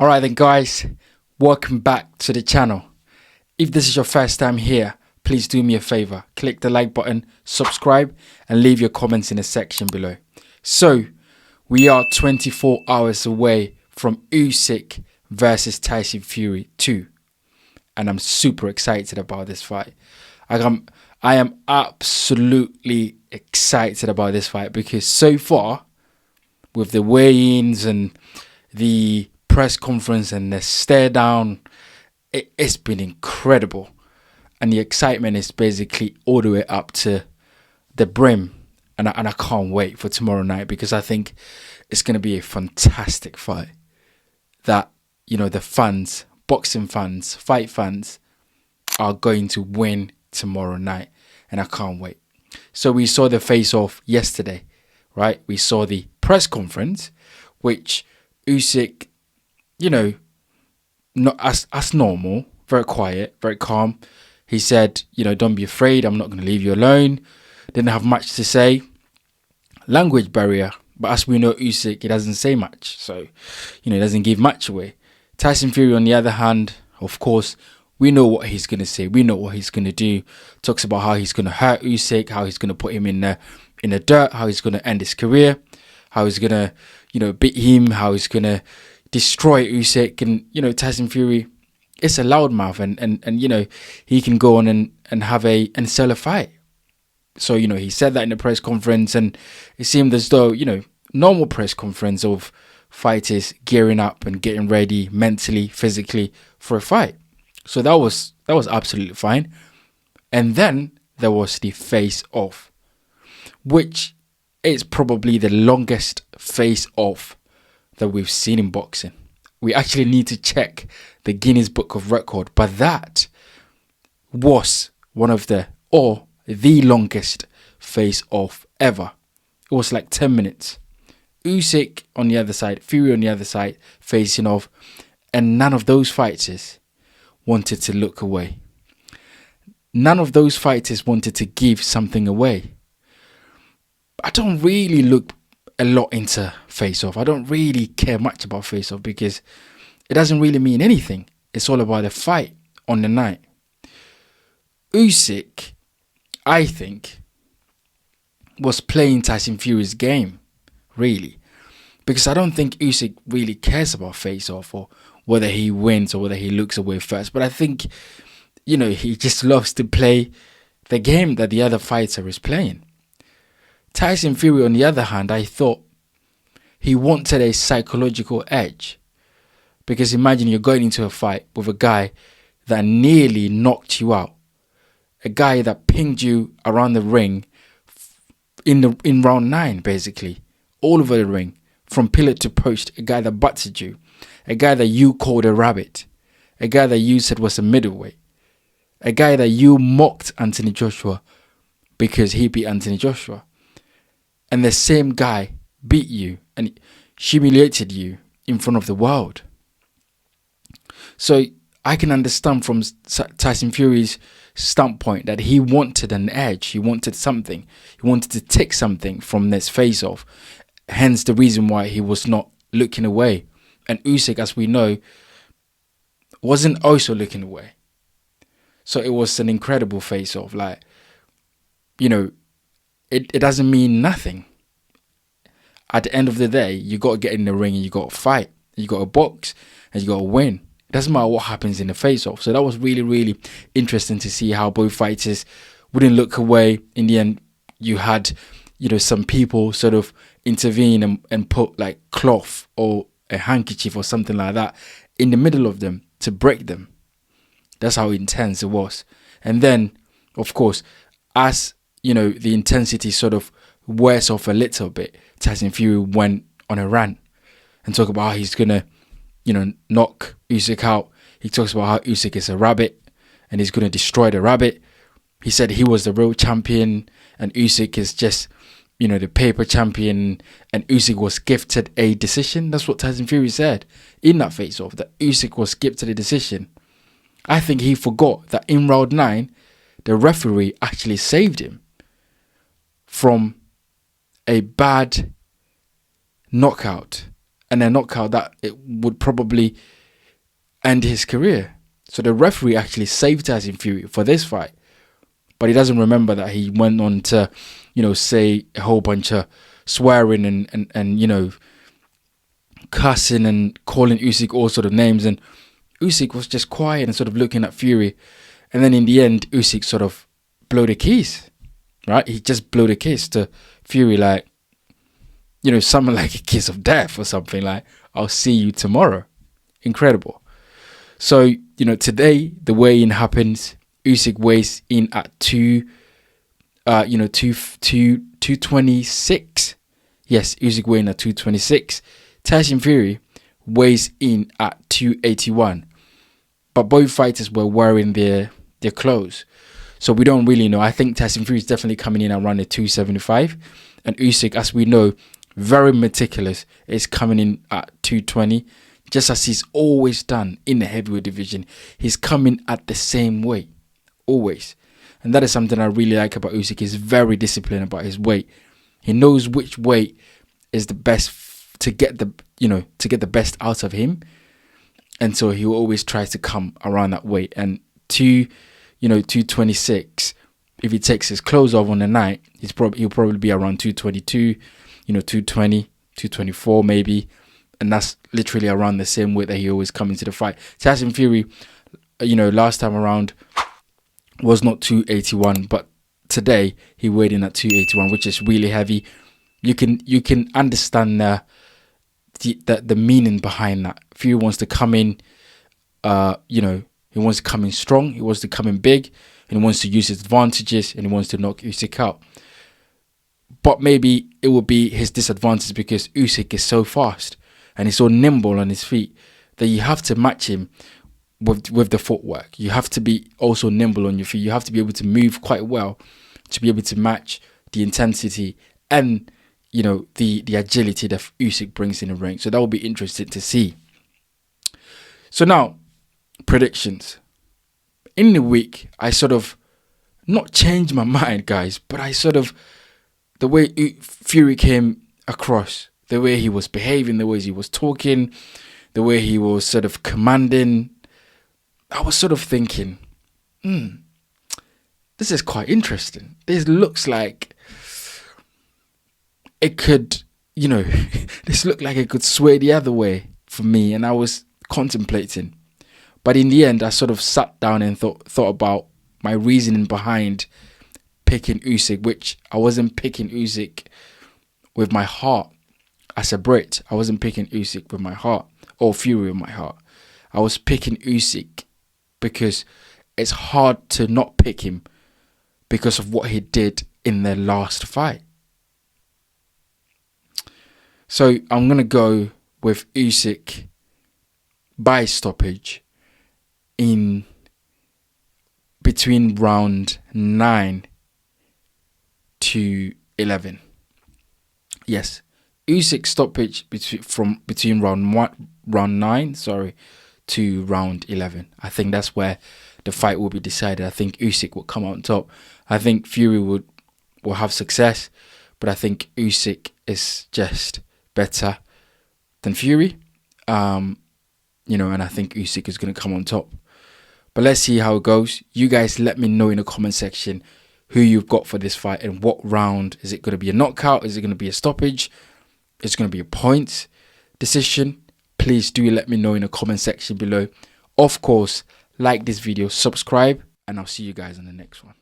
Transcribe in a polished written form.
Alright then guys, welcome back to the channel. If this is your first time here, please do me a favor, click the like button, subscribe and leave your comments in the section below. So, we are 24 hours away from Usyk versus Tyson Fury 2. And I'm super excited about this fight. I am absolutely excited about this fight because so far, with the weigh-ins and the press conference and the stare down, it's been incredible. And the excitement is basically all the way up to the brim. And I can't wait for tomorrow night because I think it's going to be a fantastic fight that, you know, the fans, boxing fans, fight fans are going to win tomorrow night. And I can't wait. So we saw the face-off yesterday, right? We saw the press conference, which Usyk, you know, not as normal, very quiet, very calm. He said, you know, don't be afraid. I'm not going to leave you alone. Didn't have much to say. Language barrier. But as we know, Usyk, he doesn't say much. So, you know, he doesn't give much away. Tyson Fury, on the other hand, of course, we know what he's going to say. We know what he's going to do. Talks about how he's going to hurt Usyk, how he's going to put him in the dirt, how he's going to end his career, how he's going to, you know, beat him, how he's going to destroy Usyk. And, you know, Tyson Fury, it's a loudmouth and you know, he can go on and have and sell a fight. So, you know, he said that in the press conference, and it seemed as though, you know, normal press conference of fighters gearing up and getting ready mentally, physically for a fight. So that was absolutely fine. And then there was the face-off, which is probably the longest face-off that we've seen in boxing. We actually need to check the Guinness Book of Record, but that was the longest face-off ever. It was like 10 minutes. Usyk on the other side, Fury on the other side, facing off, and none of those fighters wanted to look away. None of those fighters wanted to give something away. I don't really look a lot into face-off. I don't really care much about face-off because it doesn't really mean anything. It's all about the fight on the night. Usyk, I think, was playing Tyson Fury's game, really. Because I don't think Usyk really cares about face-off or whether he wins or whether he looks away first. But I think, you know, he just loves to play the game that the other fighter is playing. Tyson Fury, on the other hand, I thought he wanted a psychological edge. Because imagine you're going into a fight with a guy that nearly knocked you out. A guy that pinged you around the ring in round 9, basically. All over the ring. From pillar to post. A guy that butted you. A guy that you called a rabbit. A guy that you said was a middleweight. A guy that you mocked Anthony Joshua because he beat Anthony Joshua. And the same guy beat you and humiliated you in front of the world. So I can understand from Tyson Fury's standpoint that he wanted an edge. He wanted something. He wanted to take something from this face-off. Hence the reason why he was not looking away. And Usyk, as we know, wasn't also looking away. So it was an incredible face-off. Like, you know, it doesn't mean nothing. At the end of the day, you got to get in the ring and you got to fight. You got to box and you got to win. It doesn't matter what happens in the face-off. So that was really, really interesting to see how both fighters wouldn't look away. In the end, you had, you know, some people sort of intervene and put like cloth or a handkerchief or something like that in the middle of them to break them. That's how intense it was. And then, of course, as, you know, the intensity sort of wears off a little bit, Tyson Fury went on a rant and talked about how he's going to, you know, knock Usyk out. He talks about how Usyk is a rabbit and he's going to destroy the rabbit. He said he was the real champion and Usyk is just, you know, the paper champion, and Usyk was gifted a decision. That's what Tyson Fury said in that face-off, that Usyk was gifted a decision. I think he forgot that in round 9, the referee actually saved him from a bad knockout and a knockout that it would probably end his career. So the referee actually saved Tyson Fury for this fight, but he doesn't remember that he went on to, say a whole bunch of swearing and cussing and calling Usyk all sort of names, and Usyk was just quiet and sort of looking at Fury, and then in the end Usyk sort of blew the keys, right? He just blew the keys to Fury, like, something like a kiss of death or something, like, I'll see you tomorrow. Incredible. So, today the weigh-in happens. Usyk weighs in at 226. Yes, Usyk weighing at 226. Tyson Fury weighs in at 281. But both fighters were wearing their clothes, so we don't really know. I think Tyson Fury is definitely coming in around the 275, and Usyk, as we know, very meticulous, is coming in at 220, just as he's always done in the heavyweight division. He's coming at the same weight, always. And that is something I really like about Usyk. He's very disciplined about his weight. He knows which weight is the best to get the best out of him. And so he always tries to come around that weight. And 226, if he takes his clothes off on the night, he'll probably be around 222, 220, 224 maybe. And that's literally around the same weight that he always comes into the fight. Tyson Fury, last time around was not 281, but today he weighed in at 281, which is really heavy. You can understand the meaning behind that. Fury wants to come in, he wants to come in strong, he wants to come in big, and he wants to use his advantages, and he wants to knock Usyk out. But maybe it will be his disadvantage because Usyk is so fast and he's so nimble on his feet that you have to match him with the footwork. You have to be also nimble on your feet. You have to be able to move quite well to be able to match the intensity and the agility that Usyk brings in the ring. So that will be interesting to see. So now, predictions. In the week, I sort of not changed my mind, guys, but the way Fury came across, the way he was behaving, the way he was talking, the way he was sort of commanding, I was sort of thinking, this is quite interesting. This looks like it could, this looked like it could sway the other way for me, and I was contemplating. But in the end, I sort of sat down and thought about my reasoning behind picking Usyk, which I wasn't picking Usyk with my heart. As a Brit, I wasn't picking Usyk with my heart, or Fury with my heart. I was picking Usyk because it's hard to not pick him because of what he did in their last fight. So I'm going to go with Usyk by stoppage in between round 9 to 11. Yes, Usyk stoppage between round 9 to round 11. I think that's where the fight will be decided. I think Usyk will come out on top. I think Fury will have success, but I think Usyk is just better than Fury. And I think Usyk is going to come on top. But let's see how it goes. You guys let me know in the comment section who you've got for this fight and what round. Is it going to be a knockout? Is it going to be a stoppage? Is it going to be a points decision? Please do let me know in the comment section below. Of course, like this video, subscribe, and I'll see you guys in the next one.